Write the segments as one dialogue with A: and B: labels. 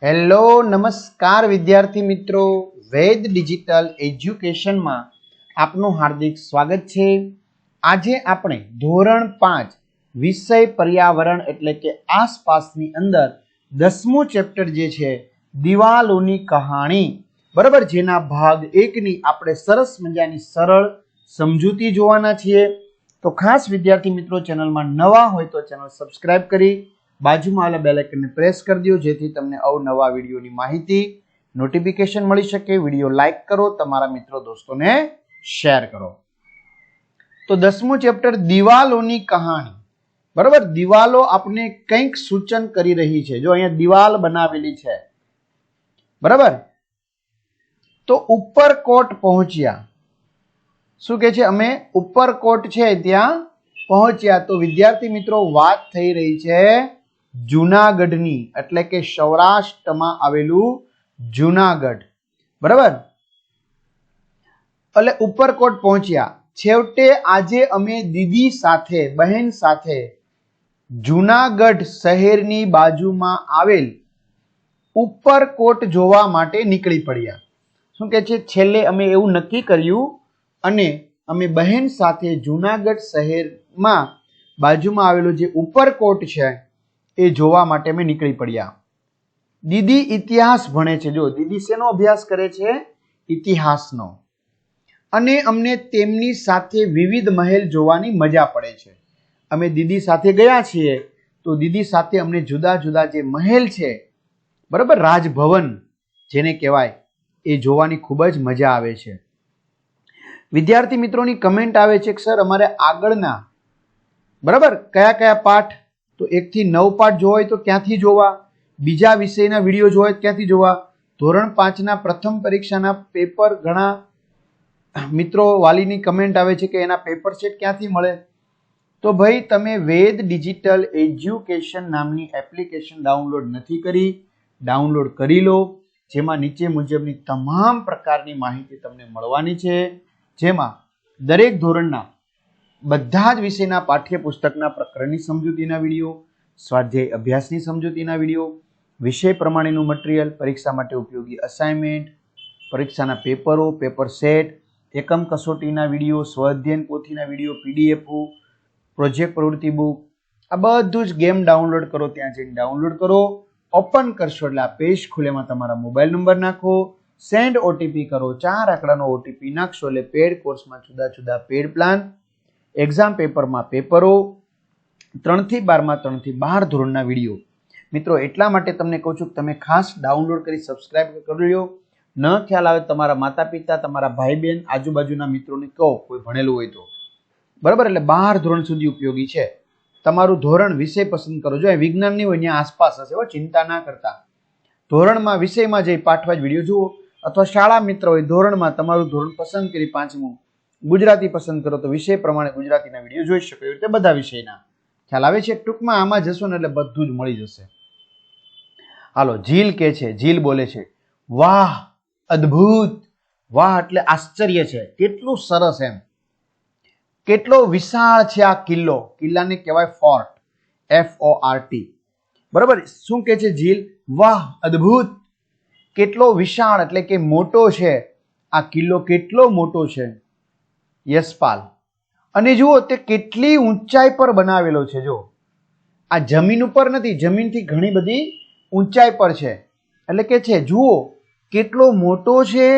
A: Hello નમસ્કાર વિદ્યાર્થી મિત્રો, વેદ ડિજિટલ એજ્યુકેશનમાં આપનું હાર્દિક સ્વાગત છે। આજે આપણે ધોરણ 5 વિષય પર્યાવરણ એટલે કે આસપાસની અંદર 10મું ચેપ્ટર જે છે દિવાલોની કહાણી, બરાબર, જેના ભાગ 1 ની આપણે સરસ મજાની સરળ સમજૂતી જોવાના છીએ। તો ખાસ વિદ્યાર્થી મિત્રો, ચેનલમાં નવા હોય તો ચેનલ સબસ્ક્રાઇબ કરી બાજુમાં આવેલા બેલ આઇકનને પ્રેસ કરી દો, જેથી તમને અવનવા વિડીયોની માહિતી નોટિફિકેશન મળી શકે। વિડીયો લાઈક કરો, તમારા મિત્રો દોસ્તોને શેર કરો। તો 10મું ચેપ્ટર દિવાલોની કહાણી, બરાબર। દિવાલો આપણે કંઈક સૂચન કરી રહી છે। જો અહીંયા દિવાલ બનાવેલી છે, બરાબર। તો ઉપરકોટ પહોંચ્યા, શું કે છે, અમે ઉપરકોટ છે ત્યાં પહોંચ્યા। તો વિદ્યાર્થી મિત્રો, વાત થઈ રહી છે જૂનાગઢની, એટલે કે સૌરાષ્ટ્રમાં આવેલું જૂનાગઢ, બરાબર। એટલે ઉપરકોટ પહોંચ્યા। છેવટે આજે અમે દીદી સાથે, બહેન સાથે જૂનાગઢ શહેરની બાજુમાં આવેલ ઉપરકોટ જોવા માટે નીકળી પડ્યા। શું કે છે, છેલ્લે અમે એવું નક્કી કર્યું અને અમે બહેન સાથે જૂનાગઢ શહેરમાં બાજુમાં આવેલું જે ઉપરકોટ છે એ જોવા માટે અમે નીકળી પડ્યા। દીદી ઇતિહાસ ભણે છે। જો દીદી શેનો અભ્યાસ કરે છે? ઇતિહાસનો। અને અમને તેમની સાથે વિવિધ મહેલ જોવાની મજા પડે છે। અમે દીદી સાથે ગયા છીએ તો દીદી સાથે અમને જુદા જુદા જે મહેલ છે, બરાબર, રાજભવન જેને કહેવાય, એ જોવાની ખૂબ જ મજા આવે છે। વિદ્યાર્થી મિત્રોની કમેન્ટ આવે છે કે સર અમારે આગળના, બરાબર, કયા કયા પાઠ, તો 1 થી 9 પાઠ જોવા હોય તો ક્યાંથી જોવા, બીજા વિષયના વિડીયો જોવા હોય ક્યાંથી જોવા, ધોરણ 5ના પ્રથમ પરીક્ષાના પેપર, ઘણા મિત્રો વાલીની કમેન્ટ આવે છે કે એના પેપર સેટ ક્યાંથી મળે। તો ભાઈ, તમે વેદ ડિજિટલ એજ્યુકેશન નામની એપ્લિકેશન ડાઉનલોડ નથી કરી, ડાઉનલોડ કરી લો, જેમાં નીચે મુજબની તમામ પ્રકારની માહિતી તમને મળવાની છે, જેમાં દરેક ધોરણના બધા જ વિષયના પાઠ્યપુસ્તકના પ્રકરણની સમજૂતીના વિડીયો, સ્વાધ્યાય અભ્યાસની સમજૂતીના વિડીયો, વિષય પ્રમાણેનું મટીરિયલ, પરીક્ષા માટે ઉપયોગી અસાઇનમેન્ટ, પરીક્ષાના પેપરો, પેપર સેટ, એકમ કસોટીના વિડીયો, સ્વઅધ્યયન પોથીના વિડીયો, પીડીએફ, પ્રોજેક્ટ પ્રવૃત્તિ બુક, આ બધું જ ગેમ ડાઉનલોડ કરો, ત્યાં જઈને ડાઉનલોડ કરો। ઓપન કરશો એટલે આ પેજ ખુલેમાં તમારા મોબાઈલ નંબર નાખો, સેન્ડ ઓટીપી કરો, 4 આંકડાનો ઓટીપી નાખશો એટલે પેડ કોર્સમાં જુદા જુદા પેડ પ્લાન, એક્ઝામ પેપરમાં પેપરો, 3 થી 12માં 3 થી 12 ધોરણના વિડીયો। મિત્રો, એટલા માટે તમને કહું છું કે તમે ખાસ ડાઉનલોડ કરી સબસ્ક્રાઇબ કરી લો। ન ખ્યાલ આવે તમારા માતા પિતા, તમારા ભાઈ બહેન, આજુબાજુના મિત્રોને કહો, કોઈ ભણેલું હોય તો, બરાબર। એટલે 12 ધોરણ સુધી ઉપયોગી છે। તમારું ધોરણ, વિષય પસંદ કરો। જો વિજ્ઞાન નહીં હોય ત્યાં આસપાસ હશે, ચિંતા ના કરતા। ધોરણમાં વિષયમાં જઈ પાઠવાજ વિડીયો જુઓ, અથવા શાળા મિત્ર હોય ધોરણમાં, તમારું ધોરણ પસંદ કરી 5મું ગુજરાતી પસંદ કરો તો વિષય પ્રમાણે ગુજરાતીના વિડીયો જોઈ શકો, એ રીતે બધા વિષયના। ખ્યાલ આવે છે? ટૂંકમાં આમાં જશો ને એટલે બધું જ મળી જશે। હાલો, ઝીલ કે છે, ઝીલ બોલે છે, વાહ, અદ્ભુત। વાહ એટલે આશ્ચર્ય છે, કેટલું સરસ, એમ કેટલો વિશાળ છે આ કિલ્લો, કિલ્લાને કહેવાય ફોર્ટ, FORT, બરાબર। શું કે છે ઝીલ? વાહ, અદ્ભુત, કેટલો વિશાળ એટલે કે મોટો છે આ કિલ્લો, કેટલો મોટો છે। યશપાલ, અને જુઓ તે કેટલી ઊંચાઈ પર બનાવેલો છે। જો આ જમીન ઉપર નથી, જમીનથી ઘણી બધી ઊંચાઈ પર છે, એટલે કે છે જુઓ કેટલો મોટો છે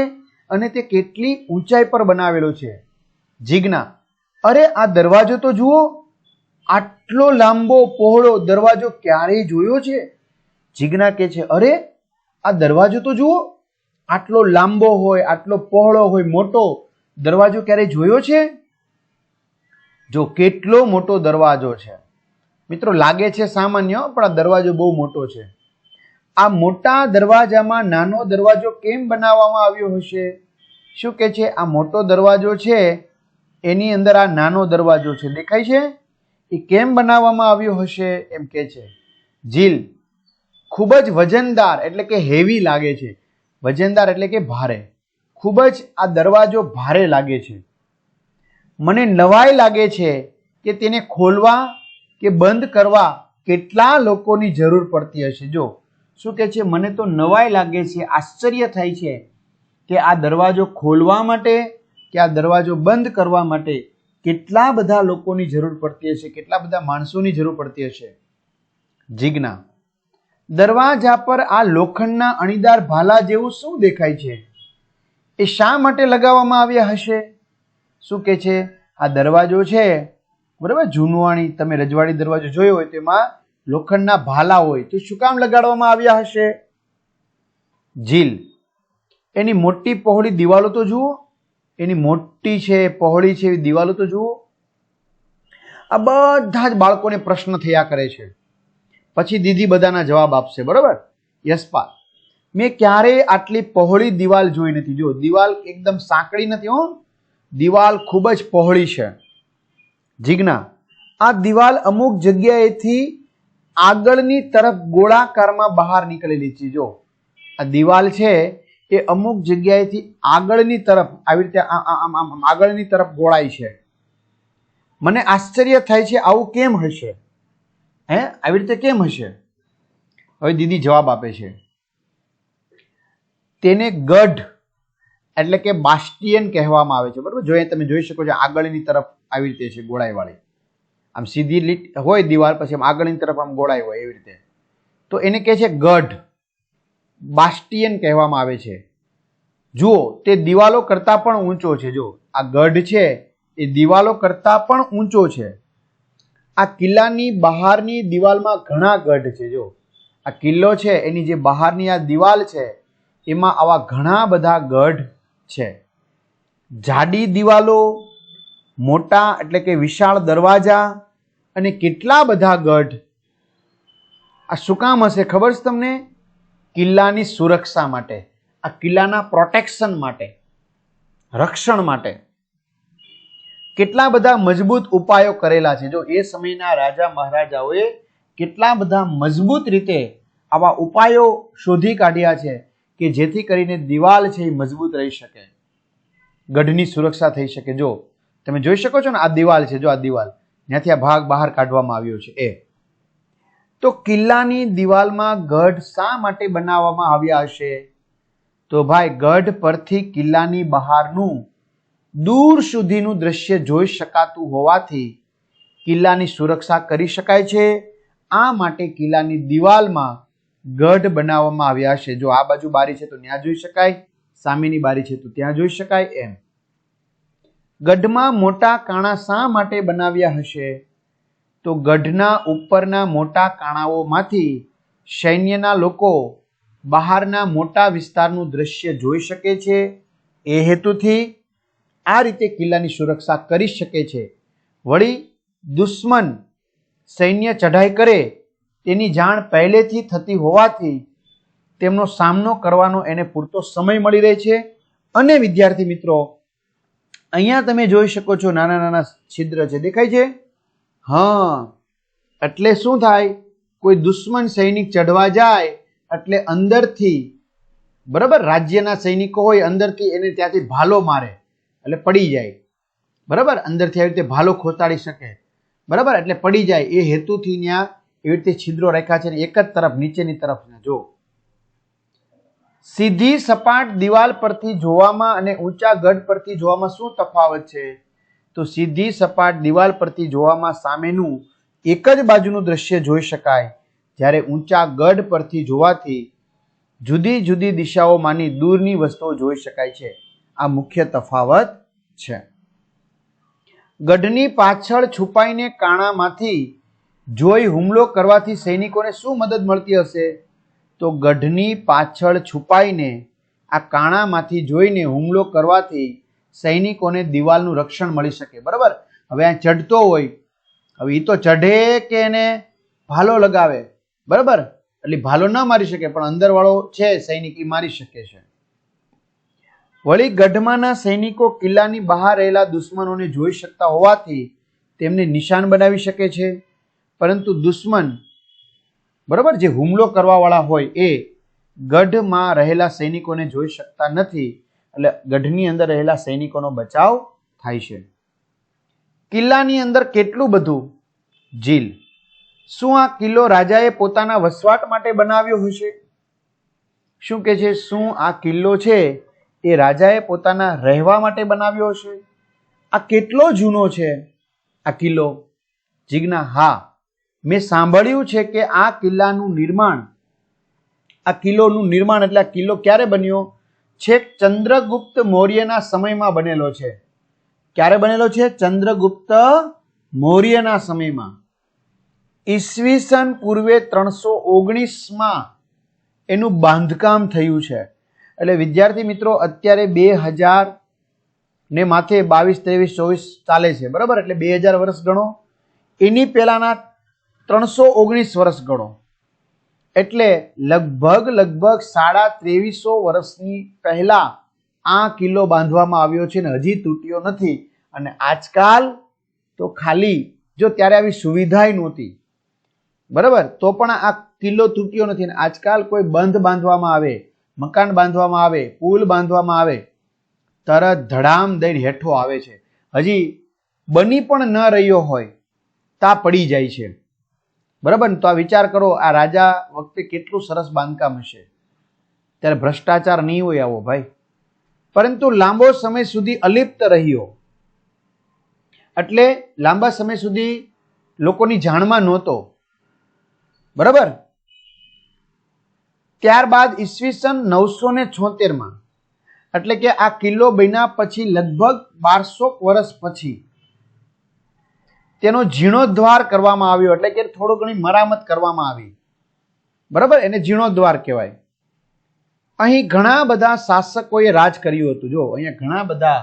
A: અને તે કેટલી ઊંચાઈ પર બનાવેલો છે। જીજ્ઞા, અરે આ દરવાજો તો જુઓ, આટલો લાંબો પહોળો દરવાજો ક્યારેય જોયો છે? જીજ્ઞા કે છે, અરે આ દરવાજો તો જુઓ, આટલો લાંબો હોય, આટલો પહોળો હોય, મોટો દરવાજો ક્યારેય જોયો છે? જો કેટલો મોટો દરવાજો છે મિત્રો, લાગે છે સામાન્ય, પણ આ દરવાજો બહુ મોટો છે। આ મોટા દરવાજામાં નાનો દરવાજો કેમ બનાવવામાં આવ્યો હશે? શું કે છે, આ મોટો દરવાજો છે એની અંદર આ નાનો દરવાજો છે, દેખાય છે, એ કેમ બનાવવામાં આવ્યો હશે એમ કે છે ઝીલ। ખૂબ જ વજનદાર એટલે કે હેવી લાગે છે, વજનદાર એટલે કે ભારે, ખૂબ જ આ દરવાજો ભારે લાગે છે। મને નવાઈ લાગે છે કે તેને ખોલવા કે બંધ કરવા કેટલા લોકોની જરૂર પડતી હશે। જો શું કે છે, મને તો નવાઈ લાગે છે, આશ્ચર્ય થાય છે કે આ દરવાજો ખોલવા માટે કે આ દરવાજો બંધ કરવા માટે કેટલા બધા લોકોની જરૂર પડતી હશે, કેટલા બધા માણસોની જરૂર પડતી હશે. જીજ્ઞા, દરવાજા પર આ લોખંડના અણીદાર ભાલા જેવું શું દેખાય છે? એ શા માટે લગાવવામાં આવ્યા હશે? શું કે છે, આ દરવાજો છે બરાબર, જૂનવાણી તમે રજવાડી દરવાજો જોયો હોય તેમાં લોખંડના ભાલા હોય, તો શું કામ લગાડવામાં આવ્યા હશે? જીલ, એની મોટી પહોળી દિવાલો તો જુઓ, એની મોટી છે પહોળી છે એવી દિવાલો તો જુઓ. આ બધા જ બાળકોને પ્રશ્ન થયા કરે છે. પછી દીદી બધાના જવાબ આપશે. બરોબર? યશપાલ, મેં ક્યારેય આટલી પહોળી દિવાલ જોઈ નથી. જો દિવાલ એકદમ સાંકડી નથી હો, દિવાલ ખૂબ જ પહોળી છે. જીજ્ઞા, આ દિવાલ અમુક જગ્યાએથી આગળની તરફ ગોળાકારમાં બહાર નીકળેલી છે. જો આ દિવાલ છે એ અમુક જગ્યાએથી આગળની તરફ આવી રીતે આગળની તરફ ગોળાય છે. મને આશ્ચર્ય થાય છે આવું કેમ હશે? આવી રીતે કેમ હશે? હવે દીદી જવાબ આપે છે, તેને ગઢ એટલે કે બાસ્ટિયન કહેવામાં આવે છે. બરોબર? જો તમે જોઈ શકો છો આગળની તરફ આવી રીતે છે ગોળાઈવાળી, આમ સીધી લીટ હોય દિવાલ, પછી આમ આગળની તરફ આમ ગોળાઈ હોય એવી રીતે, તો એને કહે છે ગઢ, બાસ્ટિયન કહેવામાં આવે છે. જુઓ, તે દિવાલો કરતાં પણ ઊંચો છે. જો આ ગઢ છે એ દિવાલો કરતાં પણ ઊંચો છે. આ કિલ્લાની બહારની દિવાલમાં ઘણા ગઢ છે. જો આ કિલ્લો છે એની જે બહારની આ દિવાલ છે એમાં આવા ઘણા બધા ગઢ છે. જાડી દિવાલો, મોટા એટલે કે વિશાળ દરવાજા અને કેટલા બધા ગઢ. આ શું કામ હશે ખબર છે તમને? કિલ્લાની સુરક્ષા માટે, આ કિલ્લાના પ્રોટેક્શન માટે, રક્ષણ માટે. કેટલા બધા મજબૂત ઉપાયો કરેલા છે. જો એ સમયના રાજા મહારાજાઓએ કેટલા બધા મજબૂત રીતે આવા ઉપાયો શોધી કાઢ્યા છે કે જેથી કરીને દિવાલ છે એ મજબૂત રહી શકે, ગઢની સુરક્ષા થઈ શકે. જો તમે જોઈ શકો છો ને આ દિવાલ છે, જો આ દિવાલ ત્યાંથી આ ભાગ બહાર કાઢવામાં આવ્યો છે એ. તો કિલ્લાની દિવાલમાં ગઢ શા માટે બનાવવામાં આવ્યા હશે? તો ભાઈ ગઢ પરથી કિલ્લાની બહારનું દૂર સુધીનું દ્રશ્ય જોઈ શકાતું હોવાથી કિલ્લાની સુરક્ષા કરી શકાય છે. આ માટે કિલ્લાની દિવાલમાં ગઢ બનાવવામાં આવ્યા છે. જો આ બાજુ બારી છે તો ત્યાં જોઈ શકાય, સામેની બારી છે તો ત્યાં જોઈ શકાય એમ. ગઢમાં મોટા કાણા શા માટે બનાવ્યા હશે? તો ગઢના ઉપરના મોટા કાણાઓમાંથી સૈન્યના લોકો બહારના મોટા વિસ્તારનું દ્રશ્ય જોઈ શકે છે. એ હેતુથી આ રીતે કિલ્લાની સુરક્ષા કરી શકે છે. વળી દુશ્મન સૈન્ય ચઢાઈ કરે તેની જાણ પહેલેથી થતી હોવાથી તેમનો સામનો કરવાનો એને પૂરતો સમય મળી રહે છે. અને વિદ્યાર્થી મિત્રો, અહીંયા તમે જોઈ શકો છો નાના નાના છિદ્ર છે, દેખાય છે? હા, એટલે શું થાય? કોઈ દુશ્મન સૈનિક ચઢવા જાય એટલે અંદરથી, બરાબર, રાજ્યના સૈનિકો હોય અંદરથી એને ત્યાંથી ભાલો મારે એટલે પડી જાય. બરાબર? અંદરથી આવી રીતે ભાલો ખોતાડી શકે. બરાબર? એટલે પડી જાય. એ હેતુથી ત્યાં એવી રીતે છિદ્રો રાખ્યા છે. એક જ તરફ, નીચેની તરફ. જો સીધી સપાટ દિવાલ પરથી જોવામાં અને ઊંચા ગઢ પરથી જોવામાં શું તફાવત છે? તો સીધી સપાટ દિવાલ પરથી જોવામાં સામેનું એક જ બાજુનું દ્રશ્ય જોઈ શકાય, જ્યારે ઊંચા ગઢ પરથી જોવાથી જુદી જુદી દિશાઓમાંની દૂરની વસ્તુઓ જોઈ શકાય છે. આ મુખ્ય તફાવત છે. ગઢની પાછળ છુપાઈને કાણામાંથી જોઈ હુમલો કરવાથી સૈનિકોને શું મદદ મળતી હશે? તો ગઢની પાછળ છુપાઈને આ કાણામાંથી જોઈને હુમલો કરવાથી સૈનિકોને દિવાલનું રક્ષણ મળી શકે. બરાબર? હવે આ ચઢતો હોય, હવે એ તો ચઢે કે એને ભાલો લગાવે, બરાબર, એટલે ભાલો ન મારી શકે, પણ અંદરવાળો છે સૈનિક એ મારી શકે છે. વળી ગઢમાંના સૈનિકો કિલ્લાની બહાર રહેલા દુશ્મનોને જોઈ શકતા હોવાથી તેમને નિશાન બનાવી શકે છે. પરંતુ દુશ્મન, બરાબર, જે હુમલો કરવાવાળા હોય એ ગઢમાં રહેલા સૈનિકોને જોઈ શકતા નથી, એટલે ગઢની અંદર રહેલા સૈનિકોનો બચાવ થાય છે. કિલ્લાની અંદર કેટલું બધું? જીલ, શું આ કિલ્લો રાજાએ પોતાના વસવાટ માટે બનાવ્યો હશે? શું કે છે, શું આ કિલ્લો છે એ રાજાએ પોતાના રહેવા માટે બનાવ્યો છે? આ કેટલો જૂનો છે આ કિલ્લો? જીજ્ઞા: હા, મેં સાંભળ્યું છે કે આ કિલ્લોનું નિર્માણ એટલે આ કિલ્લો ક્યારે બન્યો? છેક ચંદ્રગુપ્ત મૌર્યના સમયમાં બનેલો છે. ક્યારે બનેલો છે? ચંદ્રગુપ્ત મૌર્યના સમયમાં. ઈસવીસન પૂર્વે 319માં એનું બાંધકામ થયું છે. એટલે વિદ્યાર્થી મિત્રો અત્યારે 2000 ને માથે 22, 23, 24 ચાલે છે, બરાબર? એટલે 2000 વર્ષ ગણો, એની પહેલાના 319 વર્ષ ગણો, એટલે લગભગ 2350 વર્ષની પહેલા આ કિલ્લો બાંધવામાં આવ્યો છે ને હજી તૂટ્યો નથી. અને આજકાલ તો ખાલી જો ત્યારે આવી સુવિધા નહોતી, બરાબર, તો પણ આ કિલ્લો તૂટ્યો નથી. આજકાલ કોઈ બંધ બાંધવામાં આવે, મકાન બાંધવામાં આવે, પુલ બાંધવામાં આવે, તરત ધડામ દઈને હેઠો આવે છે. હજી બની પણ ન રહ્યો હોય તા પડી જાય છે, બરાબર. તો આ વિચાર કરો, આ રાજા વખતે કેટલું સરસ બાંધકામ હશે. ત્યારે ભ્રષ્ટાચાર નહીં હોય આવો ભાઈ, પરંતુ લાંબો સમય સુધી અલિપ્ત રહ્યો, એટલે લાંબા સમય સુધી લોકોની જાણમાં નહોતો, બરાબર. ત્યારબાદ ઈસવીસન 976માં, એટલે કે આ કિલ્લો બન્યા પછી લગભગ 1200 વર્ષ પછી તેનો જીર્ણોદ્ધાર કરવામાં આવ્યો, એટલે કે થોડો ઘણી મરામત કરવામાં આવી, બરાબર. એને જીર્ણોદ્ધાર કહેવાય. અહીં ઘણા બધા શાસકોએ રાજ કર્યું હતું. જો અહીંયા ઘણા બધા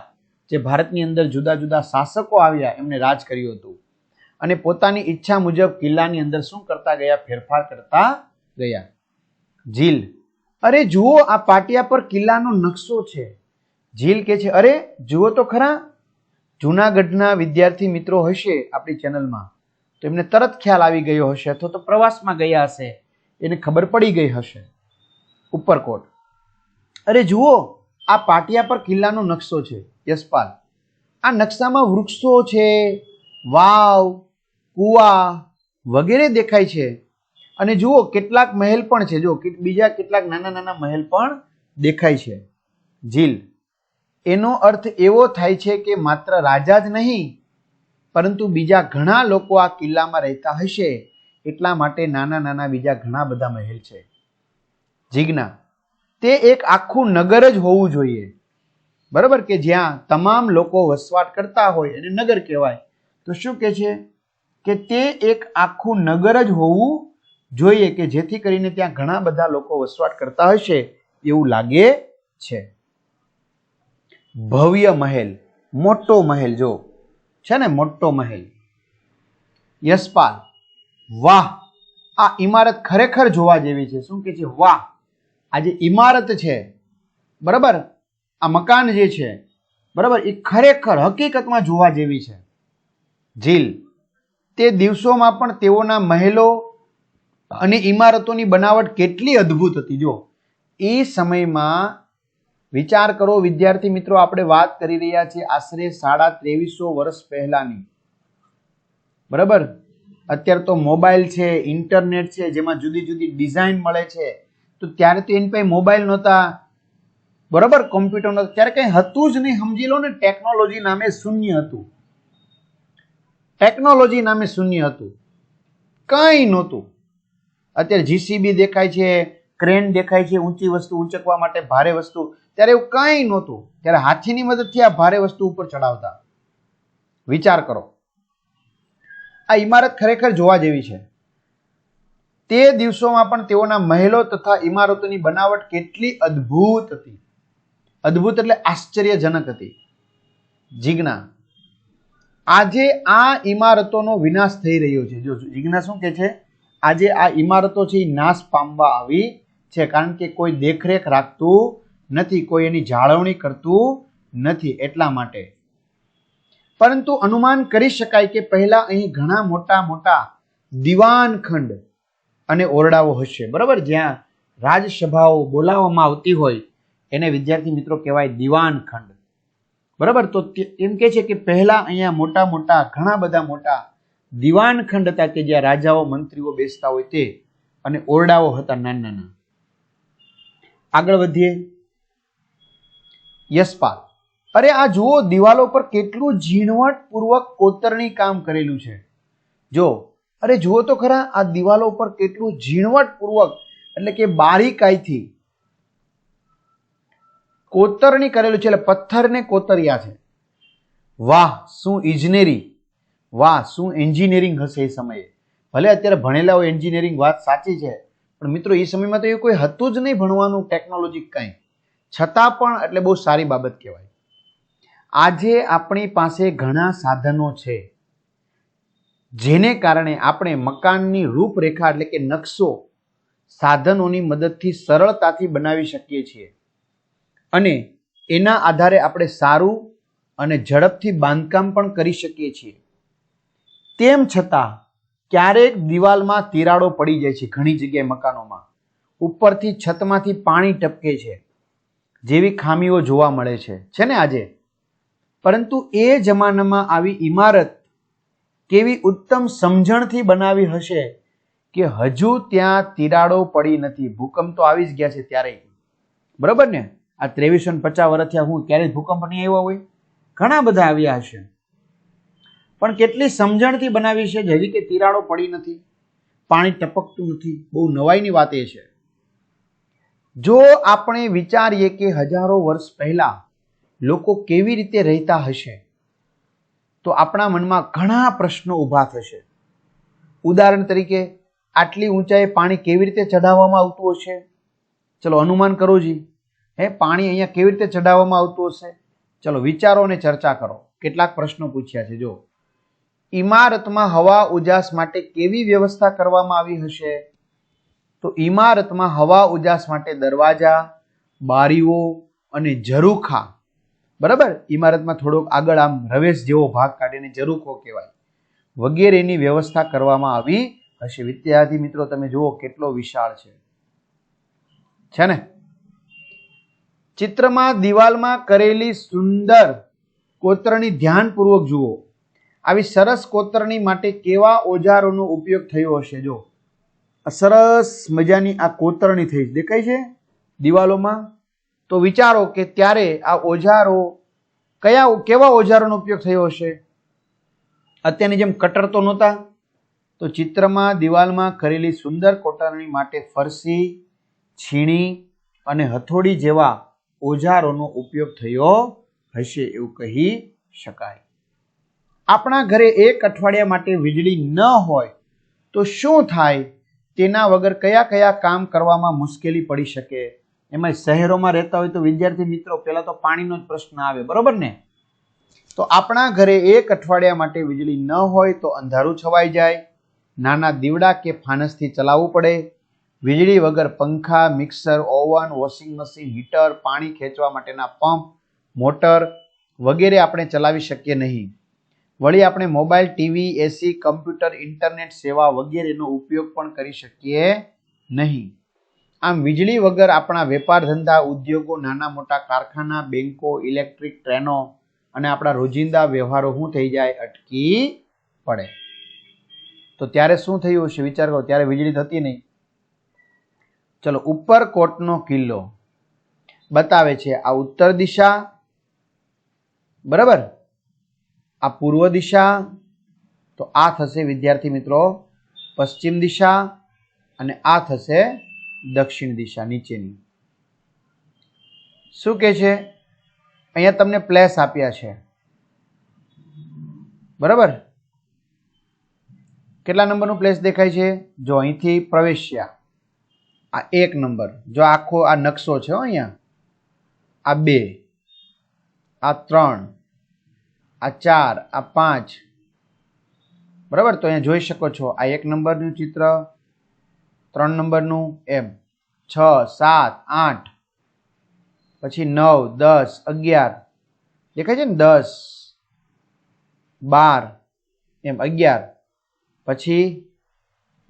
A: જે ભારતની અંદર જુદા જુદા શાસકો આવ્યા એમને રાજ કર્યું હતું અને પોતાની ઈચ્છા મુજબ કિલ્લાની અંદર શું કરતા ગયા? ફેરફાર કરતા ગયા. ઝીલ: અરે જુઓ, આ પાટિયા પર કિલ્લાનો નકશો છે. ઝીલ કે છે, અરે જુઓ તો ખરા. જૂનાગઢના વિદ્યાર્થી મિત્રો હશે આપણી ચેનલમાં તો એમને તરત ખ્યાલ આવી ગયો હશે, અથવા તો પ્રવાસમાં ગયા હશે, એને ખબર પડી ગઈ હશે. ઉપરકોટ: અરે જુઓ, આ પાટિયા પર કિલ્લાનો નકશો છે. યશપાલ: આ નકશામાં વૃક્ષો છે, વાવ, કુવા વગેરે દેખાય છે. અને જુઓ કેટલાક મહેલ પણ છે. જો બીજા કેટલાક નાના નાના મહેલ પણ દેખાય છે. ઝીલ: એનો અર્થ એવો થાય છે કે માત્ર રાજા જ નહીં પરંતુ બીજા ઘણા લોકો આ કિલ્લામાં રહેતા હશે, એટલા માટે નાના નાના બીજા ઘણા બધા મહેલ છે. જીજ્ઞા: તે એક આખું નગર જ હોવું જોઈએ, બરાબર, કે જ્યાં તમામ લોકો વસવાટ કરતા હોય અને નગર કહેવાય. તો શું કે છે કે તે એક આખું નગર જ હોવું જોઈએ કે જેથી કરીને ત્યાં ઘણા બધા લોકો વસવાટ કરતા હશે એવું લાગે છે. ભવ્ય મહેલ, મોટો મહેલ, જો છે ને મોટો મહેલ. યશપાલ: વાહ, આ ઇમારત ખરેખર જોવા જેવી છે. શું કે છે? વાહ, આ જે ઇમારત છે, બરાબર, આ મકાન જે છે, બરાબર, એ ખરેખર હકીકતમાં જોવા જેવી છે. ઝીલ: તે દિવસોમાં પણ તેઓના મહેલો અને ઇમારતોની બનાવટ કેટલી અદ્ભુત હતી. જો એ સમયમાં વિચાર કરો વિદ્યાર્થી મિત્રો, આપણે વાત કરી રહ્યા છીએ આશરે 2350 વર્ષ પહેલાની, બરાબર. અત્યારે તો મોબાઈલ છે, ઇન્ટરનેટ છે, જેમાં જુદી જુદી ડિઝાઇન મળે છે. તો ત્યારે તો એની પાસે મોબાઈલ નહોતા, બરાબર, કોમ્પ્યુટર નહોતા, ત્યારે કંઈ હતું જ નહીં. સમજી લો ને, ટેકનોલોજી નામે શૂન્ય હતું. ટેકનોલોજી નામે શૂન્ય હતું, કંઈ નહોતું. અત્યારે જીસીબી દેખાય છે, ક્રેન દેખાય છે, ઊંચી વસ્તુ ઊંચકવા માટે, ભારે વસ્તુ. ત્યારે એવું કંઈ નહોતું. ત્યારે હાથીની મદદથી આ ભારે વસ્તુ ઉપર ચડાવતા. વિચાર કરો, આ ઇમારત ખરેખર જોવા જેવી છે. તે દિવસોમાં પણ તેઓના મહેલો તથા ઇમારતોની બનાવટ કેટલી અદ્ભુત હતી. અદ્ભુત એટલે આશ્ચર્યજનક હતી. જીજ્ઞા: આજે આ ઇમારતોનો વિનાશ થઈ રહ્યો છે. જો જીજ્ઞા શું કે છે? આજે આ ઇમારતો છે એ નાશ પામવા આવી છે, કારણ કે કોઈ દેખરેખ રાખતું નથી, કોઈ એની જાળવણી કરતું નથી, એટલા માટે. પરંતુ અનુમાન કરી શકાય કે પહેલા અહીં ઘણા મોટા મોટા દિવાનખંડ અને ઓરડાઓ હશે, બરાબર, જ્યાં રાજસભાઓ બોલાવવામાં આવતી હોય એને વિદ્યાર્થી મિત્રો કહેવાય દિવાનખંડ, બરાબર. તો એમ કે છે કે પહેલા અહીંયા મોટા મોટા ઘણા બધા મોટા દિવાનખંડ હતા કે જ્યાં રાજાઓ મંત્રીઓ બેસતા હોય તે, અને ઓરડાઓ હતા નાના નાના. આગળ વધીએ. યશપાલ, અરે આ જુઓ દિવાલો પર કેટલું ઝીણવટપૂર્વક કોતરણી કામ કરેલું છે. જો અરે જુઓ તો ખરા, આ દિવાલો પર કેટલું ઝીણવટપૂર્વક એટલે કે બારીકાઈથી કોતરણી કરેલું છે, એટલે પથ્થરને કોતર્યા છે. વાહ શું ઇજનેરી, વાહ શું એન્જિનિયરિંગ હશે એ સમયે. ભલે અત્યારે ભણેલા હોય એન્જિનિયરિંગ, વાત સાચી છે, પણ મિત્રો એ સમયમાં તો એવું કોઈ હતું જ નહીં ભણવાનું, ટેકનોલોજી કંઈ, છતાં પણ એટલે બહુ સારી બાબત કહેવાય. આજે આપણી પાસે ઘણા સાધનો છે જેને કારણે આપણે મકાનની રૂપરેખા એટલે કે નકશો સાધનોની મદદથી સરળતાથી બનાવી શકીએ છીએ અને એના આધારે આપણે સારું અને ઝડપથી બાંધકામ પણ કરી શકીએ છીએ. તેમ છતાં ક્યારેક દિવાલમાં તિરાડો પડી જાય છે. ઘણી જગ્યાએ મકાનોમાં ઉપરથી છતમાંથી પાણી ટપકે છે જેવી ખામીઓ જોવા મળે છે ને આજે. પરંતુ એ જમાનામાં આવી ઇમારત કેવી ઉત્તમ સમજણથી બનાવી હશે કે હજુ ત્યાં તિરાડો પડી નથી. ભૂકંપ તો આવી જ ગયા છે ત્યારે, બરાબર ને? આ 2350 વર્ષ થયા, હું ક્યારેય ભૂકંપ નહીં આવ્યા હોય? ઘણા બધા આવ્યા હશે, પણ કેટલી સમજણથી બનાવી છે જેવી કે તિરાડો પડી નથી, પાણી ટપકતું નથી. બહુ નવાઈની વાત એ છે. જો આપણે વિચારીએ કે હજારો વર્ષ પહેલા લોકો કેવી રીતે રહેતા હશે તો આપણા મનમાં ઘણા પ્રશ્નો ઊભા થશે. ઉદાહરણ તરીકે, આટલી ઊંચાઈએ પાણી કેવી રીતે ચઢાવવામાં આવતું હશે? ચલો અનુમાન કરો જી. પાણી અહીંયા કેવી રીતે ચઢાવવામાં આવતું હશે? ચલો વિચારો અને ચર્ચા કરો. કેટલાક પ્રશ્નો પૂછ્યા છે. જો ઇમારતમાં હવા ઉજાસ માટે કેવી વ્યવસ્થા કરવામાં આવી હશે? તો ઇમારતમાં હવા ઉજાસ માટે દરવાજા, બારીઓ અને ઝરૂખા, બરાબર, ઇમારતમાં થોડોક આગળ આમ રવેશ જેવો ભાગ કાઢીને ઝરૂખો કહેવાય, વગેરેની વ્યવસ્થા કરવામાં આવી હશે. વિદ્યાર્થી મિત્રો તમે જુઓ કેટલો વિશાળ છે ને? ચિત્રમાં દિવાલમાં કરેલી સુંદર કોતરણી ધ્યાનપૂર્વક જુઓ. આવી સરસ કોતરણી માટે કેવા ઓજારોનો ઉપયોગ થયો હશે? જો સરસ મજાની આ કોતરણી થઈ દેખાય છે દિવાલોમાં. તો વિચારો કે ત્યારે આ ઓજારો કેવા ઓજારોનો ઉપયોગ થયો હશે? અત્યારની જેમ કટર તો નહોતા. તો ચિત્રમાં દિવાલમાં કરેલી સુંદર કોતરણી માટે ફરસી, છીણી અને હથોડી જેવા ઓજારોનો ઉપયોગ થયો હશે એવું કહી શકાય. આપણા ઘરે એક અઠવાડિયા માટે વીજળી ન હોય તો શું થાય? તેના વગર કયા કયા કામ કરવામાં મુશ્કેલી પડી શકે? એમાં શહેરોમાં રહેતા હોય તો વિદ્યાર્થી મિત્રો પહેલા તો પાણીનો જ પ્રશ્ન આવે, બરોબર ને? તો આપણા ઘરે એક અઠવાડિયા માટે વીજળી ન હોય તો અંધારું છવાઈ જાય, નાના દીવડા કે ફાનસથી ચલાવવું પડે. વીજળી વગર પંખા, mixer, oven, washing machine, heater, પાણી ખેંચવા માટેના પંપ, મોટર વગેરે આપણે ચલાવી શકીએ નહીં. વળી આપણે મોબાઈલ, ટીવી, એસી, કમ્પ્યુટર, ઇન્ટરનેટ સેવા વગેરેનો ઉપયોગ પણ કરી શકીએ નહીં. આમ વીજળી વગર આપણા વેપાર ધંધા, ઉદ્યોગો, નાના મોટા કારખાના, બેંકો, ઇલેક્ટ્રિક ટ્રેનો અને આપણા રોજિંદા વ્યવહારો શું થઈ જાય? અટકી પડે. તો ત્યારે શું થયું હશે? વિચાર કરો. ત્યારે વીજળી થતી નહીં. ચલો ઉપરકોટનો કિલ્લો બતાવે છે આ ઉત્તર દિશા, બરાબર, આ પૂર્વ દિશા, તો આ થશે વિદ્યાર્થી મિત્રો પશ્ચિમ દિશા અને આ થશે દક્ષિણ દિશા નીચેની. શું કહે છે? અહીંયા તમને પ્લેસ આપ્યા છે, બરાબર. કેટલા નંબરનું પ્લેસ દેખાય છે? જો અહીંથી પ્રવેશ્યા આ 1 નંબર. જો આખો આ નકશો છે અહીંયા, આ 2, આ 3, આ 4, આ 5, બરાબર. તો અહીંયા જોઈ શકો છો આ 1 નંબરનું ચિત્ર, 3 નંબરનું, એમ 6, 7, 8, પછી 9, 10, 11 દેખાય છે ને, 10, 12, એમ 11, પછી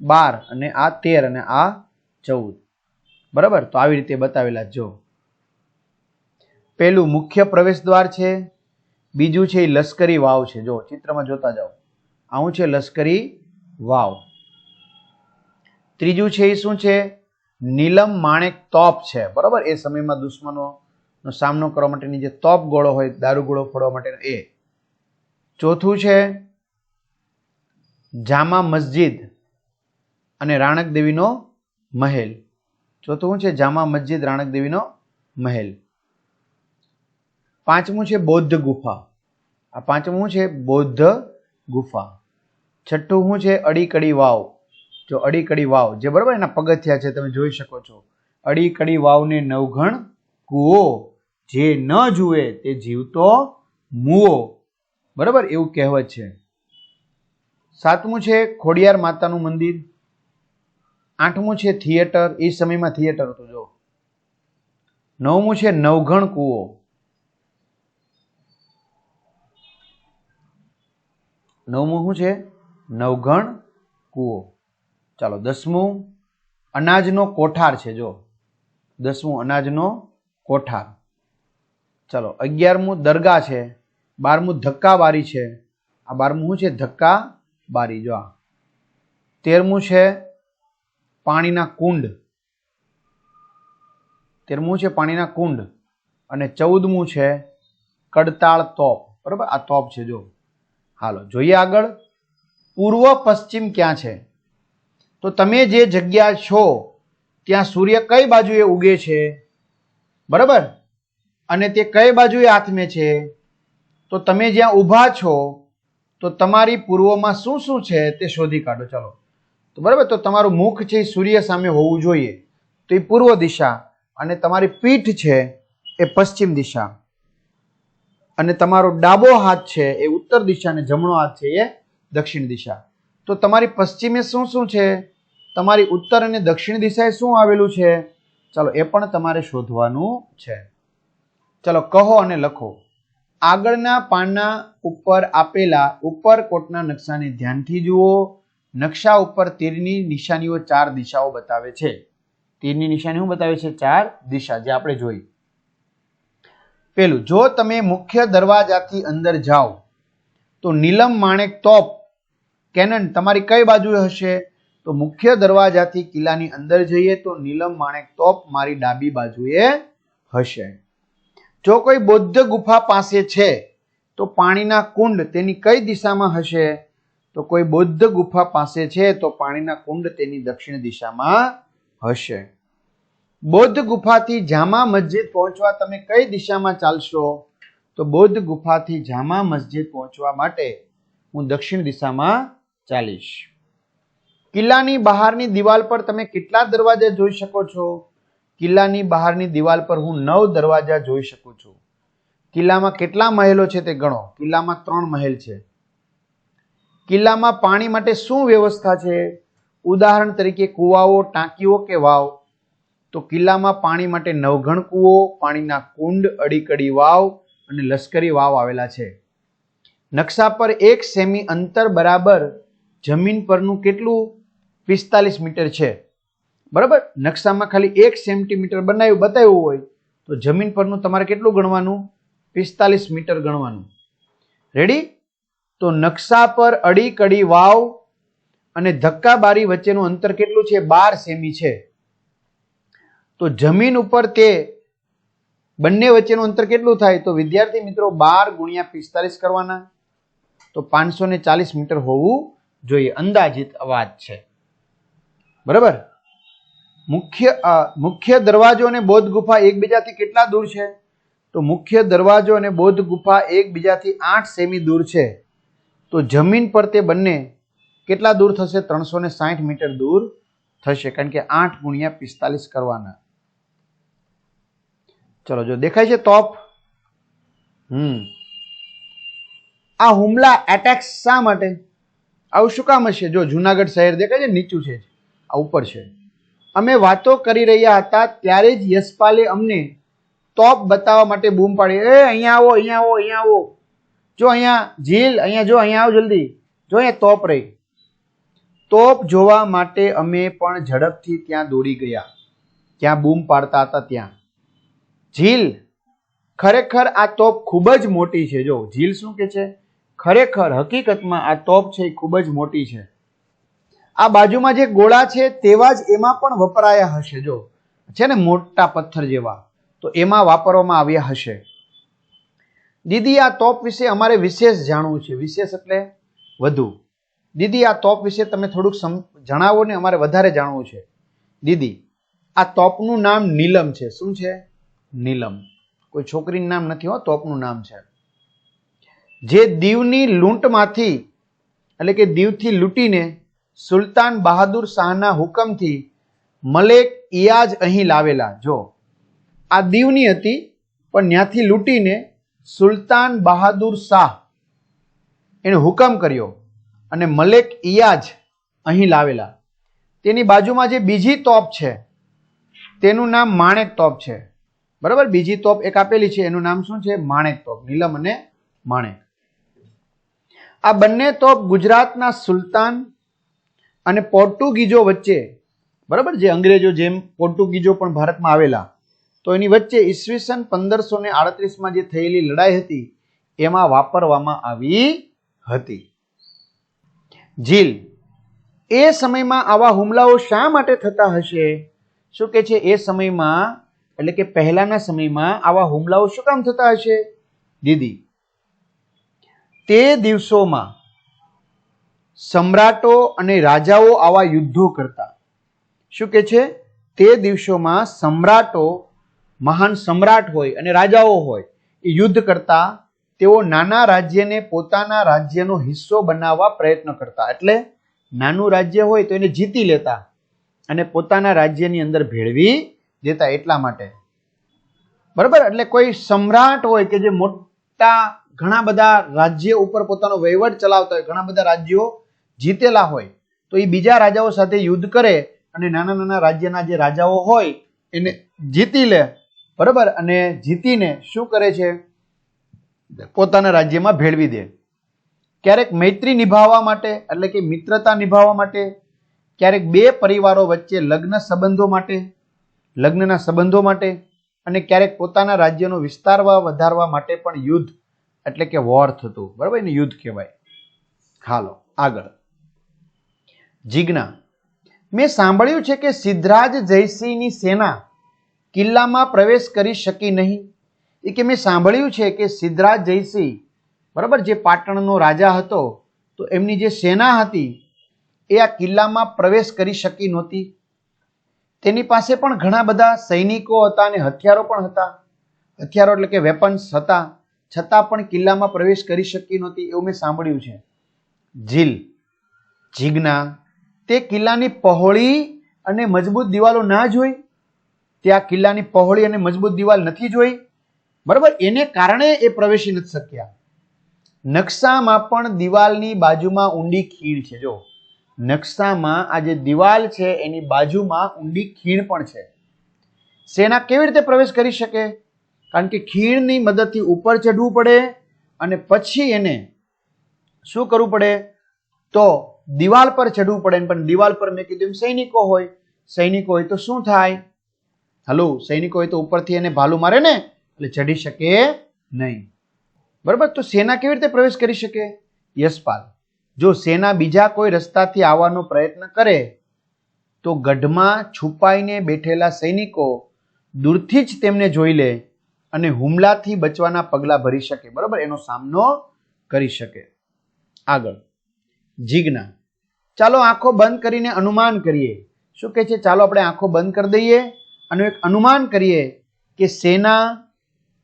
A: 12 અને આ 13 અને આ 14, બરાબર. તો આવી રીતે બતાવેલા. જો પેલું મુખ્ય પ્રવેશ દ્વાર છે, બીજું છે એ લશ્કરી વાવ છે. જો ચિત્રમાં જોતા જાઓ, આવું છે લશ્કરી વાવ. ત્રીજું છે એ શું છે? નીલમ માણેક તોપ છે, બરાબર. એ સમયમાં દુશ્મનોનો સામનો કરવા માટેની જે તોપ ગોળો હોય, દારૂ ગોળો ફોડવા માટેનો એ. ચોથું છે જામા મસ્જિદ અને રાણક દેવીનો મહેલ. ચોથું છે જામા મસ્જિદ, રાણક દેવીનો મહેલ. પાંચમું છે બૌદ્ધ ગુફા. આ પાંચમું છે બૌદ્ધ ગુફા. છઠ્ઠું છે અડીકડી વાવ. જો અડીકડી વાવ જે બરાબર એના પગથિયા છે, તમે જોઈ શકો છો. અડીકડી વાવને નવઘણ કૂવો, જે ન જુએ તે જીવતો મુવો, બરાબર એવું કહેવત છે. સાતમું છે ખોડિયાર માતાનું મંદિર. આઠમું છે થિયેટર, એ સમયમાં થિયેટર હતું જો. નવમું છે નવઘણ કૂવો. નવમું શું છે? નવઘણ કૂવો. ચાલો 10મું અનાજનો કોઠાર છે જો. 10મું અનાજનો કોઠાર. ચાલો 11મું દરગાહ છે. 12મું ધક્કા બારી છે. આ 12મું શું છે? ધક્કા બારી જો. 13મું છે પાણીના કુંડ. 13મું છે પાણીના કુંડ. અને 14મું છે કડતાળ તોપ, બરાબર. આ તોપ છે જો. હાલો જોઈએ આગળ. પૂર્વ પશ્ચિમ ક્યાં છે? તો તમે જે જગ્યા છો ત્યાં સૂર્ય કઈ બાજુએ ઉગે છે, બરાબર, અને તે કઈ બાજુએ આથમે છે? તો તમે જ્યાં ઊભા છો તો તમારી પૂર્વમાં શું શું છે તે શોધી કાઢો. ચાલો તો બરાબર, તો તમારું મુખ છે એ સૂર્ય સામે હોવું જોઈએ, તો એ પૂર્વ દિશા. અને તમારી પીઠ છે એ પશ્ચિમ દિશા. અને તમારો ડાબો હાથ છે એ ઉત્તર દિશા અને જમણો હાથ છે એ દક્ષિણ દિશા. તો તમારી પશ્ચિમે શું શું છે? તમારી ઉત્તર અને દક્ષિણ દિશાએ શું આવેલું છે? ચાલો એ પણ તમારે શોધવાનું છે. ચાલો કહો અને લખો. આગળના પાનના ઉપર આપેલા ઉપરકોટના નકશાને ધ્યાનથી જુઓ. નકશા ઉપર તીરની નિશાનીઓ 4 દિશાઓ બતાવે છે. તીરની નિશાનીઓ બતાવે છે 4 દિશા, જે આપણે જોઈ. પેલું, જો તમે મુખ્ય દરવાજાથી અંદર જાઓ તો નીલમ માણેક તોપ કેનન તમારી કઈ બાજુએ હશે? તો મુખ્ય દરવાજાથી કિલ્લાની અંદર જઈએ તો નીલમ માણેક તોપ મારી ડાબી બાજુએ હશે. જો કોઈ બૌદ્ધ ગુફા પાસે છે તો પાણીના કુંડ તેની કઈ દિશામાં હશે? તો કોઈ બૌદ્ધ ગુફા પાસે છે તો પાણીના કુંડ તેની દક્ષિણ દિશામાં હશે. બૌદ્ધ ગુફાથી જામા મસ્જિદ પહોંચવા તમે કઈ દિશામાં ચાલશો? તો બૌદ્ધ ગુફાથી જામા મસ્જિદ પહોંચવા માટે હું દક્ષિણ દિશામાં ચાલીશ. કિલ્લાની બહારની દિવાલ પર તમે કેટલા દરવાજા જોઈ શકો છો? કિલ્લાની બહારની દિવાલ પર હું 9 દરવાજા જોઈ શકું છું. કિલ્લામાં કેટલા મહેલો છે તે ગણો. કિલ્લામાં 3 મહેલ છે. કિલ્લામાં પાણી માટે શું વ્યવસ્થા છે? ઉદાહરણ તરીકે કુવાઓ, ટાંકીઓ કે વાવ. તો કિલ્લામાં પાણી માટે નવઘણ કૂવો, પાણીના કુંડ, અડીકડી વાવ અને લશ્કરી વાવ આવેલા છે. નકશા પર 1 સેમી અંતર બરાબર જમીન પરનું કેટલું? 45 મીટર છે, બરાબર. નકશામાં ખાલી 1 સેન્ટીમીટર બતાવ્યું હોય તો જમીન પરનું તમારે કેટલું ગણવાનું? 45 મીટર ગણવાનું. રેડી? તો નકશા પર અડીકડી વાવ અને ધક્કા બારી વચ્ચેનું અંતર કેટલું છે? 12 સેમી છે. તો જમીન ઉપર તે બંને વચ્ચેનું અંતર કેટલું થાય? તો વિદ્યાર્થી મિત્રો 12 ગુણ્યા 45 કરવાના, તો 540 મીટર હોવું જોઈએ. અંદાજિત વાત છે, બરાબર. મુખ્ય દરવાજો અને બૌદ્ધ ગુફા એકબીજાથી કેટલા દૂર છે? તો મુખ્ય દરવાજો અને બૌદ્ધ ગુફા એકબીજાથી 8 સેમી દૂર છે. તો જમીન પર તે બંને કેટલા દૂર થશે? 360 મીટર દૂર થશે, કારણ કે 8 ગુણ્યા 45 કરવાના. ચલો જો દેખાય છે તોપ. આ હુમલા એટેક્સ શા માટે? આવું શું કામ હશે? જો જુનાગઢ શહેર દેખાય છે, નીચું છે, આ ઉપર છે. અમે વાતો કરી રહ્યા હતા ત્યારે જ યશપાલે અમને તોપ બતાવવા માટે બૂમ પાડી. એ અહીંયા આવો, અહીંયા આવો, અહીંયા આવો. જો અહીંયા ઝીલ, અહીંયા જો, અહીંયા આવો જલ્દી. જો અહીંયા તોપ રહી. તોપ જોવા માટે અમે પણ ઝડપથી ત્યાં દોડી ગયા, ત્યાં બૂમ પાડતા હતા ત્યાં. ઝીલ, ખરેખર આ તોપ ખૂબ જ મોટી છે. જો ઝીલ શું કે છે? ખરેખર હકીકતમાં આ તોપ છે એ ખૂબ જ મોટી છે. આ બાજુમાં જે ગોળા છે તેવા જ એમાં પણ વપરાયા હશે. જો છે ને મોટા પથ્થર જેવા, તો એમાં વાપરવામાં આવ્યા હશે. દીદી આ તોપ વિશે અમારે વિશેષ જાણવું છે. વિશેષ એટલે વધુ. દીદી આ તોપ વિશે તમે થોડુંક જણાવો ને, અમારે વધારે જાણવું છે. દીદી આ તોપનું નામ નીલમ છે. શું છે? નીલમ. કોઈ છોકરીનું નામ નથી હો, તોપનું નામ છે. જે દીવની લૂંટમાંથી એટલે કે દીવથી લૂંટીને સુલતાન બહાદુર શાહના હુકમથી મલેક ઇયાજ અહીં લાવેલા. જો આ દીવની હતી પણ ત્યાંથી લૂંટીને સુલતાન બહાદુર શાહ એને હુકમ કર્યો અને મલેક ઇયાજ અહીં લાવેલા. તેની બાજુમાં જે બીજી તોપ છે તેનું નામ માણેક તોપ છે. બરાબર, બીજી તોપ એક આપેલી છે એનું નામ શું છે? માણેક તોપ. નીલમ અને માણેક. આ બંને તોપ ગુજરાતના સુલતાન અને પોર્ટુગીઝો વચ્ચે, બરાબર, જે અંગ્રેજો જેમ પોર્ટુગીઝો પણ ભારતમાં આવેલા, તો એની વચ્ચે ઈસવીસન 1538માં જે થયેલી લડાઈ હતી એમાં વાપરવામાં આવી હતી. જીલ એ સમયમાં આવા હુમલાઓ શા માટે થતા હશે? શું કે છે? એ સમયમાં એટલે કે પહેલાના સમયમાં આવા હુમલાઓ શું કામ થતા હશે? દીદી તે દિવસોમાં સમ્રાટો અને રાજાઓ આવા યુદ્ધો કરતા. શું કે છે? તે દિવસોમાં સમ્રાટો, મહાન સમ્રાટ હોય અને રાજાઓ હોય એ યુદ્ધ કરતા. તેઓ નાના રાજ્યને પોતાના રાજ્યનો હિસ્સો બનાવવા પ્રયત્ન કરતા. એટલે નાનું રાજ્ય હોય તો એને જીતી લેતા અને પોતાના રાજ્યની અંદર ભેળવી દેતા. એટલા માટે, બરાબર, એટલે કોઈ સમ્રાટ હોય કે જે મોટા ઘણા બધા રાજ્ય ઉપર પોતાનો વહીવટ ચલાવતા હોય, ઘણા બધા રાજ્યો જીતેલા હોય, તો એ બીજા રાજાઓ સાથે યુદ્ધ કરે અને નાના નાના રાજ્યના જે રાજાઓ હોય એને જીતી લે. બરાબર, અને જીતીને શું કરે છે? પોતાના રાજ્યમાં ભેળવી દે. ક્યારેક મૈત્રી નિભાવવા માટે એટલે કે મિત્રતા નિભાવવા માટે, ક્યારેક બે પરિવારો વચ્ચે લગ્નના સંબંધો માટે, અને ક્યારેક પોતાના રાજ્યનો વિસ્તાર વધારવા માટે પણ યુદ્ધ એટલે કે વોર થતું. બરાબર, એને યુદ્ધ કહેવાય. હાલો આગળ. જીજ્ઞા મેં સાંભળ્યું છે કે સિદ્ધરાજ જયસિંહની સેના કિલ્લામાં પ્રવેશ કરી શકી નહીં. એ કે મેં સાંભળ્યું છે કે સિદ્ધરાજ જયસિંહ, બરાબર, જે પાટણનો રાજા હતો, તો એમની જે સેના હતી એ આ કિલ્લામાં પ્રવેશ કરી શકી નહોતી. તેની પાસે પણ ઘણા બધા સૈનિકો હતા અને હથિયારો પણ હતા. હથિયારો એટલે કે વેપન્સ હતા, છતાં પણ કિલ્લામાં પ્રવેશ કરી શકી નહોતી, એવું મેં સાંભળ્યું છે. જીજ્ઞા તે કિલ્લાની પહોળી અને મજબૂત દિવાલો ના જોઈ? ત્યાં કિલ્લાની પહોળી અને મજબૂત દિવાલ નથી જોઈ, બરાબર, એને કારણે એ પ્રવેશી નથી શક્યા. નકશામાં પણ દિવાલની બાજુમાં ઊંડી ખીણ છે. જો નકશામાં આ જે દિવાલ છે એની બાજુમાં ઊંડી ખીણ પણ છે. સેના કેવી રીતે પ્રવેશ કરી શકે? કારણ કે ખીણની મદદથી ઉપર ચઢવું પડે અને પછી એને શું કરવું પડે? તો દિવાલ પર ચઢવું પડે. પણ દિવાલ પર મેં કીધું સૈનિકો હોય તો શું થાય? હલો, સૈનિકો હોય તો ઉપરથી એને ભાલું મારે ને, એટલે ચઢી શકે નહીં. બરાબર, તો સેના કેવી રીતે પ્રવેશ કરી શકે? યશપાલ જો સેના બીજા કોઈ રસ્તાથી આવવાનો પ્રયત્ન કરે તો ગઢમાં છુપાઈને બેઠેલા સૈનિકો દૂરથી જ તેમને જોઈ લે અને હુમલાથી બચવાના પગલા ભરી શકે. બરાબર, એનો સામનો કરી શકે. આગળ. જીજ્ઞા ચાલો આંખો બંધ કરીને અનુમાન કરીએ. શું કહે છે? ચાલો આપણે આંખો બંધ કરી દઈએ અને એક અનુમાન કરીએ કે સેના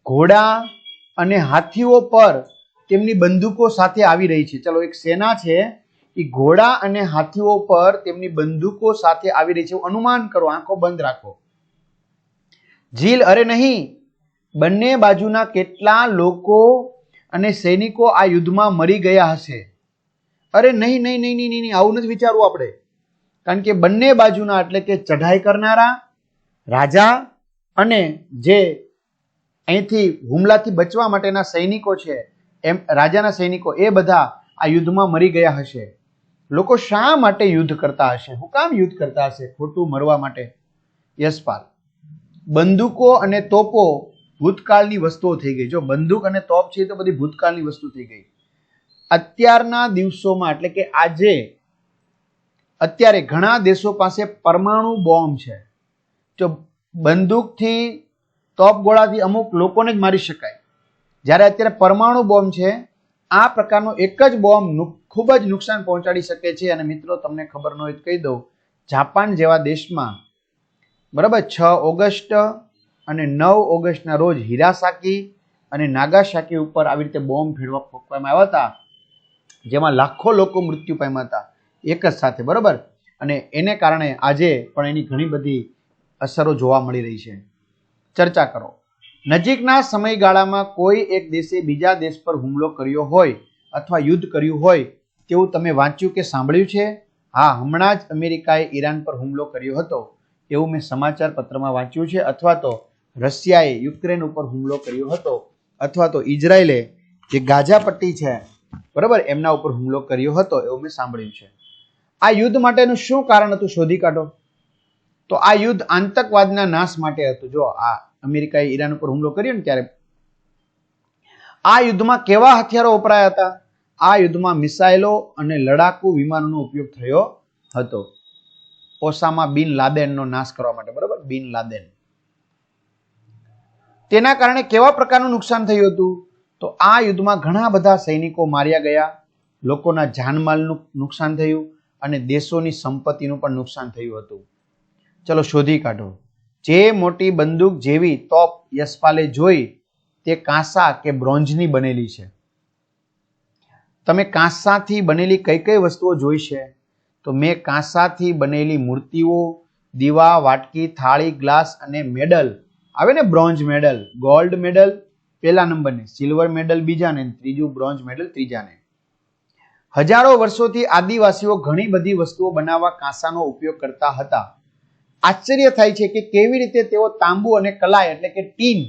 A: ઘોડા અને હાથીઓ પર તેમની બંદૂકો સાથે આવી રહી છે. ચલો, એક સેના છે એ ઘોડા અને હાથીઓ પર તેમની બંદૂકો સાથે આવી રહી છે, અનુમાન કરો, આંખો બંધ રાખો. જીલ અરે નહીં, બંને બાજુના કેટલા લોકો અને સૈનિકો આ યુદ્ધમાં મરી ગયા હશે? અરે નહીં નહીં નહીં નહીં નહીં, આવું નથી વિચારવું આપણે. કારણ કે બંને બાજુના એટલે કે ચઢાઈ કરનારા રાજા અને જે અહીંથી હુમલાથી બચવા માટેના સૈનિકો છે, એમ રાજાના સૈનિકો, એ બધા આ યુદ્ધમાં મરી ગયા હશે. લોકો શા માટે યુદ્ધ કરતા હશે? હું કામ યુદ્ધ કરતા હશે? ખોટું મરવા માટે. યશપાલ બંદૂકો અને તોપો ભૂતકાળની વસ્તુઓ થઈ ગઈ. જો બંદૂક અને તોપ છે તો બધી ભૂતકાળની વસ્તુ થઈ ગઈ. અત્યારના દિવસોમાં એટલે કે અત્યારે ઘણા દેશો પાસે પરમાણુ બોમ્બ છે. જો બંદૂકથી તોપ ગોળાથી અમુક લોકોને જ મારી શકાય, જ્યારે અત્યારે પરમાણુ બોમ્બ છે, આ પ્રકારનો એક જ બોમ્બ ખૂબ જ નુકસાન પહોંચાડી શકે છે. અને મિત્રો તમને ખબર ન હોય તો કહી દઉં, જાપાન જેવા દેશમાં બરાબર 6 ઓગસ્ટ અને 9 ઓગસ્ટના રોજ હિરાસાકી અને નાગાસાકી ઉપર આવી રીતે બોમ્બ ફેંકવામાં આવ્યા હતા, જેમાં લાખો લોકો મૃત્યુ પામ્યા હતા એક જ સાથે. બરાબર, અને એને કારણે આજે પણ એની ઘણી બધી અસરો જોવા મળી રહી છે. ચર્ચા કરો. નજીકના સમયગાળામાં કોઈ એક દેશે બીજા દેશ પર હુમલો કર્યો હોય અથવા યુદ્ધ કર્યું હોય તેવું તમે વાંચ્યું કે સાંભળ્યું છે? હા, હમણાં જ અમેરિકાએ ઈરાન પર હુમલો કર્યો હતો એવું મેં સમાચાર પત્રમાં વાંચ્યું છે. અથવા તો રશિયાએ યુક્રેન ઉપર હુમલો કર્યો હતો, અથવા તો ઇઝરાયલે જે ગાઝા પટ્ટી છે બરાબર એમના ઉપર હુમલો કર્યો હતો એવું મેં સાંભળ્યું છે. આ યુદ્ધ માટેનું શું કારણ હતું શોધી કાઢો. તો આ યુદ્ધ આતંકવાદના નાશ માટે હતું. જો આ અમેરિકાએ ઈરાન ઉપર હુમલો કર્યો ને ત્યારે આ યુદ્ધમાં કેવા હથિયારો વપરાયા હતા? આ યુદ્ધમાં મિસાઇલો અને લડાકુ વિમાનોનો ઉપયોગ થયો હતો ઓસામા બિન લાદેનનો નાશ કરવા માટે. બરાબર, બિન લાદેન. તેના કારણે કેવા પ્રકારનું નુકસાન થયું હતું? તો આ યુદ્ધમાં ઘણા બધા સૈનિકો માર્યા ગયા, લોકોના જાનમાલનું નુકસાન થયું અને દેશોની સંપત્તિનું પણ નુકસાન થયું હતું. ચલો શોધી કાઢો. જે મોટી બંદૂક જેવી તોપ યશપાલે જોઈ તે કાંસા કે બ્રોન્ઝની બનેલી છે. તમે કાંસાથી બનેલી કઈ કઈ વસ્તુઓ જોઈ છે? તો મેં કાંસાથી બનેલી મૂર્તિઓ, દીવા, વાટકી, થાળી, ગ્લાસ અને મેડલ આવે ને, બ્રોન્ઝ મેડલ, ગોલ્ડ મેડલ પહેલા નંબરને, સિલ્વર મેડલ બીજાને, ત્રીજું બ્રોન્ઝ મેડલ ત્રીજાને. હજારો વર્ષોથી આદિવાસીઓ ઘણી બધી વસ્તુઓ બનાવવા કાંસાનો ઉપયોગ કરતા હતા. આશ્ચર્ય થાય છે કે કેવી રીતે તેઓ તાંબુ અને કલાઈ એટલે કે ટીન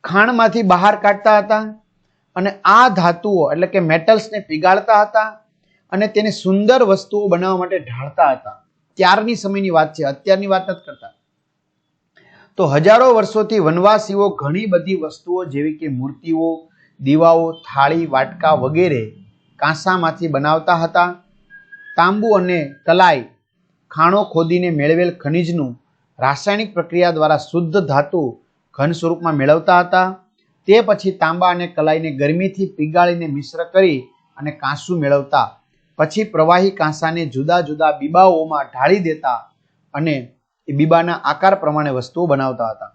A: ખાણમાંથી બહાર કાઢતા હતા અને આ ધાતુઓ એટલે કે મેટલ્સને પીગાળતા હતા અને તેને સુંદર વસ્તુઓ બનાવવા માટે ઢાળતા હતા. ત્યારની સમયની વાત છે, અત્યારની વાત નથી કરતા. તો હજારો વર્ષોથી વનવાસીઓ ઘણી બધી વસ્તુઓ જેવી કે મૂર્તિઓ, દીવાઓ, થાળી, વાટકા વગેરે કાંસામાંથી બનાવતા હતા. તાંબુ અને કલાઈ ખાણો ખોદીને મેળવેલ ખનિજનું રાસાયણિક પ્રક્રિયા દ્વારા શુદ્ધ ધાતુ ઘન સ્વરૂપમાં મેળવતા હતા. તે પછી તાંબા અને કલાઈને ગરમીથી પીગાળીને મિશ્ર કરી અને કાંસુ મેળવતા. પછી પ્રવાહી કાંસાને જુદા જુદા બીબાઓમાં ઢાળી દેતા અને એ બીબાના આકાર પ્રમાણે વસ્તુઓ બનાવતા હતા.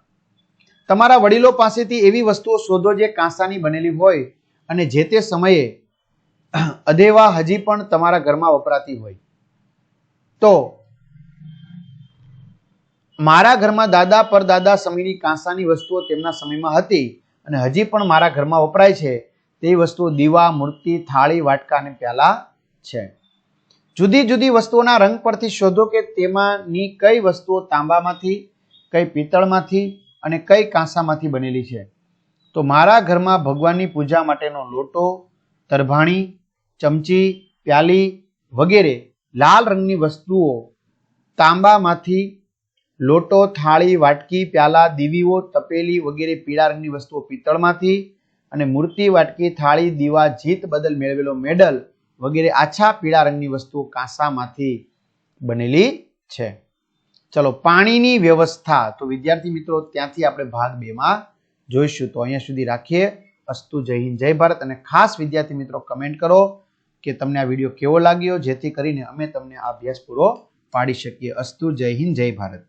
A: તમારા વડીલો પાસેથી એવી વસ્તુઓ શોધો જે કાંસાની બનેલી હોય અને જે તે સમયે અધેવા હજી પણ તમારા ઘરમાં વપરાતી હોય. તો મારા ઘરમાં દાદા પરદાદા સમયની કાંસાની વસ્તુઓ તેમના સમયમાં હતી અને હજી પણ મારા ઘરમાં વપરાય છે. તે વસ્તુઓ દીવા, મૂર્તિ, થાળી, વાટકા અને પ્યાલા છે. જુદી જુદી વસ્તુઓના રંગ પરથી શોધો કે તેમાંની કઈ વસ્તુઓ તાંબામાંથી, કઈ પિત્તળમાંથી અને કઈ કાંસામાંથી બનેલી છે. તો મારા ઘરમાં ભગવાનની પૂજા માટેનો લોટો, તરભાણી, ચમચી, પ્યાલી વગેરે લાલ રંગની વસ્તુઓ તાંબામાંથી, લોટો, થાળી, વાટકી, પ્યાલા, દીવીઓ, તપેલી વગેરે પીળા રંગની વસ્તુઓ પિત્તળમાંથી અને મૂર્તિ, વાટકી, થાળી, દીવા, જીત બદલ મેળવેલો મેડલ વગેરે આછા પીળા રંગની વસ્તુઓ કાંસામાંથી બનેલી છે. ચલો પાણીની વ્યવસ્થા. તો વિદ્યાર્થી મિત્રો ત્યાંથી આપણે ભાગ 2 માં જોઈશું. તો અહીંયા સુધી રાખીએ. અસ્તુ, જય હિન્દ, જય ભારત. અને ખાસ વિદ્યાર્થી મિત્રો કમેન્ટ કરો કે તમને આ વિડીયો કેવો લાગ્યો, જેથી કરીને અમે તમને આ અભ્યાસ પૂરો પાડી શકીએ. અસ્તુ, જય હિન્દ, જય ભારત.